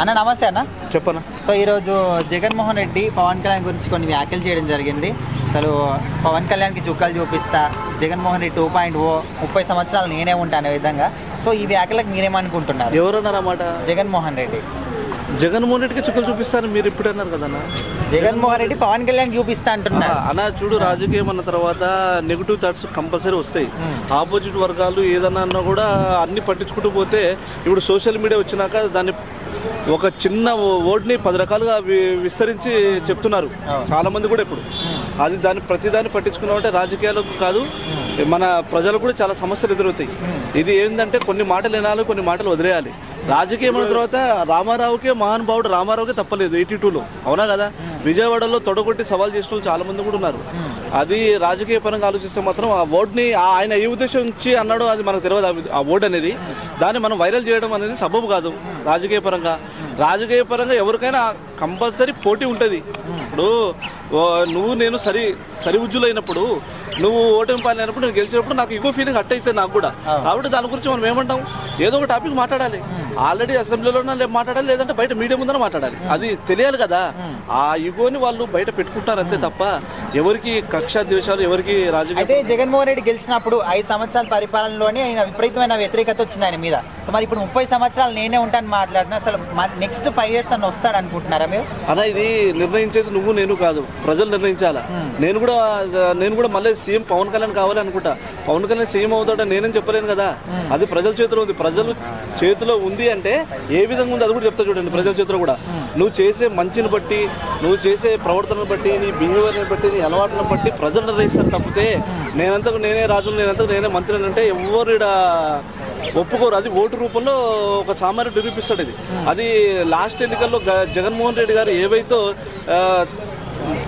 అన్న నమస్తే అన్న. చెప్పనా. సో ఈరోజు జగన్మోహన్ రెడ్డి పవన్ కళ్యాణ్ గురించి కొన్ని వ్యాఖ్యలు చేయడం జరిగింది. అసలు పవన్ కళ్యాణ్కి చుక్కలు చూపిస్తా, జగన్మోహన్ రెడ్డి 2.0 30 సంవత్సరాలు నేనే ఉంటా అనే విధంగా. సో ఈ వ్యాఖ్యలకు మీరేమనుకుంటున్నారు? ఎవరన్నారన్నమాట? జగన్మోహన్ రెడ్డి. జగన్మోహన్ రెడ్డికి చుక్కలు చూపిస్తారని మీరు ఇప్పుడు అన్నారు కదన్నా. జగన్మోహన్ రెడ్డి పవన్ కళ్యాణ్ చూపిస్తా అంటున్నారు అన్న. చూడు, రాజకీయం అన్న తర్వాత నెగిటివ్ థాట్స్ కంపల్సరీ వస్తాయి. ఆపోజిట్ వర్గాలు ఏదన్నా అన్నా కూడా అన్ని పట్టించుకుంటూ పోతే ఇప్పుడు సోషల్ మీడియా వచ్చినాక దాన్ని ఒక చిన్న వర్డ్ని 10 రకాలుగా విస్తరించి చెప్తున్నారు చాలా మంది కూడా. ఇప్పుడు అది ప్రతిదాన్ని పట్టించుకున్నామంటే రాజకీయాలకు కాదు, మన ప్రజలకు కూడా చాలా సమస్యలు ఎదురవుతాయి. ఇది ఏంటంటే కొన్ని మాటలు వినాలి, కొన్ని మాటలు వదిలేయాలి. రాజకీయం అయిన తర్వాత రామారావుకే, మహానుభావుడు రామారావుకే తప్పలేదు 82లో, అవునా కదా? విజయవాడలో తొడగొట్టి సవాల్ చేసిన వాళ్ళు చాలా మంది కూడా ఉన్నారు. అది రాజకీయ పరంగా ఆలోచిస్తే మాత్రం ఆ వర్డ్ని ఆయన ఏ ఉద్దేశం నుంచి అన్నాడో అది మనకు తెలియదు. ఆ వర్డ్ అనేది దాన్ని మనం వైరల్ చేయడం అనేది సబబు కాదు. రాజకీయ పరంగా ఎవరికైనా కంపల్సరీ పోటీ ఉంటుంది. ఇప్పుడు నువ్వు నేను సరి ఉజ్జులైనప్పుడు, నువ్వు ఓటమి పాలైనప్పుడు, నేను గెలిచినప్పుడు నాకు ఇంకో ఫీలింగ్ అట్టయితే నాకు కూడా. కాబట్టి దాని గురించి మనం ఏమంటాం, ఏదో ఒక టాపిక్ మాట్లాడాలి. ఆల్రెడీ అసెంబ్లీలోనే మాట్లాడాలి, లేదంటే బయట మీడియా ముందర మాట్లాడాలి. అది తెలియాలి కదా. ఆ యుగోని వాళ్ళు బయట పెట్టుకుంటారు అంతే తప్ప ఎవరికి కక్ష ద్వేషాలు, ఎవరికి రాజకీయ. అయితే జగన్మోహన్ రెడ్డి గెలిచినప్పుడు 5 సంవత్సరాల పరిపాలనలోనే ఆయన విపరీతమైన వ్యతిరేకత వచ్చింది ఆయన మీద. సో మరి ఇప్పుడు 30 సంవత్సరాలు నేనే ఉంటాను మాట్లాడినా, అసలు నెక్స్ట్ 5 years అన్న వస్తాడు అనుకుంటున్నారా మీరు? అన్న, ఇది నిర్ణయించేది నువ్వు నేను కాదు, ప్రజలు నిర్ణయించాలా. నేను కూడా మళ్ళీ సీఎం పవన్ కళ్యాణ్ కావాలి అనుకుంటా. పవన్ కళ్యాణ్ సీఎం అవుతాడని నేనేం చెప్పలేను కదా. అది ప్రజల చేతిలో ఉంది. ప్రజలు చేతిలో ఉంది అంటే ఏ విధంగా ఉంది అది కూడా చెప్తా చూడండి. ప్రజల చేతిలో కూడా నువ్వు చేసే మంచిని బట్టి, నువ్వు చేసే ప్రవర్తనను బట్టి, నీ బిహేవియర్ని బట్టి, నీ అలవాట్లను బట్టి ప్రజలు నిర్ణయిస్తారు తప్పితే నేనంతకు నేనే రాజును, నేనంతకు నేనే మంత్రిని అంటే ఎవరు ఇక్కడ ఒప్పుకోరు. అది ఓటు రూపంలో ఒక సామాన్యుడు నిరూపిస్తాడు. అది లాస్ట్ ఎన్నికల్లో జగన్మోహన్ రెడ్డి గారు ఏవైతే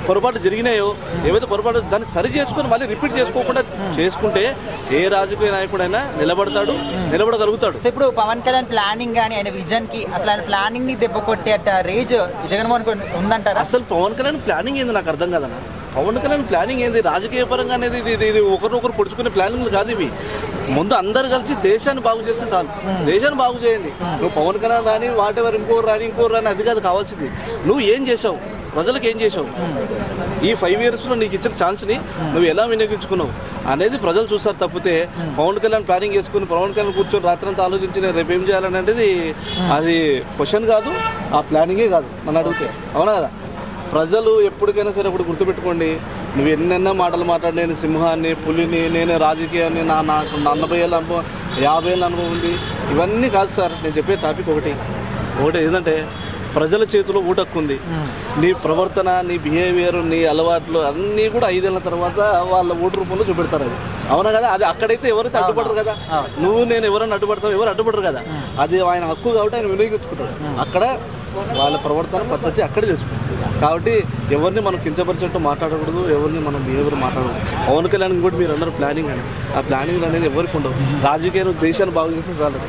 పొరపాటు జరిగినాయో, ఏవైతే పొరపాటు దాన్ని సరి చేసుకుని మళ్ళీ రిపీట్ చేసుకోకుండా చేసుకుంటే ఏ రాజకీయ నాయకుడైనా నిలబడగలుగుతాడు. ఇప్పుడు పవన్ కళ్యాణ్ ప్లానింగ్ కానీ ఆయన విజన్ కి, అసలు ఆయన ప్లానింగ్ ని దెబ్బ కొట్టే రేజ్ జగన్మోహన్ ఉందంటారా? అసలు పవన్ కళ్యాణ్ ప్లానింగ్ ఏంది నాకు అర్థం కాదన్న. పవన్ కళ్యాణ్ ప్లానింగ్ ఏంది? రాజకీయ పరంగా అనేది ఇది ఒకరినొకరు పొడుచుకునే ప్లానింగ్లు కాదు ఇవి. ముందు అందరు కలిసి దేశాన్ని బాగు చేస్తే చాలు. దేశాన్ని బాగు చేయండి. నువ్వు పవన్ కళ్యాణ్ రాని, వాటెవర్ ఇంకోరు రాని అది కాదు కావాల్సింది. నువ్వు ఏం చేసావు, ప్రజలకు ఏం చేసావు, ఈ 5 yearsలో నీకు ఇచ్చిన ఛాన్స్ని నువ్వు ఎలా వినియోగించుకున్నావు అనేది ప్రజలు చూస్తారు తప్పితే పవన్ కళ్యాణ్ ప్లానింగ్ చేసుకుని పవన్ కళ్యాణ్ కూర్చొని రాత్రంతా ఆలోచించి నేను రేపు ఏం చేయాలని అనేది అది క్వశ్చన్ కాదు, ఆ ప్లానింగే కాదు నన్ను అడిగితే, అవునా కదా? ప్రజలు ఎప్పటికైనా సరే ఒకటి గుర్తుపెట్టుకోండి, నువ్వు ఎన్నెన్నో మాటలు మాట్లాడి నేను సింహాన్ని, పులిని, నేను రాజకీయాన్ని, నాకు 40 ఏళ్ళ అనుభవం, 50 ఏళ్ళ అనుభవం ఉంది, ఇవన్నీ కాదు సార్. నేను చెప్పే టాపిక్ ఒకటి ఏంటంటే ప్రజల చేతిలో ఊటక్కు ఉంది. నీ ప్రవర్తన, నీ బిహేవియర్, నీ అలవాట్లు అన్నీ కూడా 5 ఏళ్ళ తర్వాత వాళ్ళ ఓటు రూపంలో చూపెడతారు. అది అవునా కదా? అది అక్కడైతే ఎవరైతే అడ్డుపడరు కదా. నువ్వు నేను ఎవరైనా అడ్డుపడతావు, ఎవరు అడ్డుపడరు కదా. అది ఆయన హక్కు కాబట్టి ఆయన వినియోగించుకుంటాడు. అక్కడ వాళ్ళ ప్రవర్తన పద్ధతి అక్కడే తెలుసుకుంటుంది. కాబట్టి ఎవరిని మనం కించపరిచినట్టు మాట్లాడకూడదు, ఎవరిని మనం బిహేవియర్ మాట్లాడకూడదు. పవన్ కళ్యాణ్ కూడా మీరు అందరూ ప్లానింగ్ అని, ఆ ప్లానింగ్ అనేది ఎవరికి ఉండవు. రాజకీయ దేశాన్ని బాగు చేస్తే చాలు.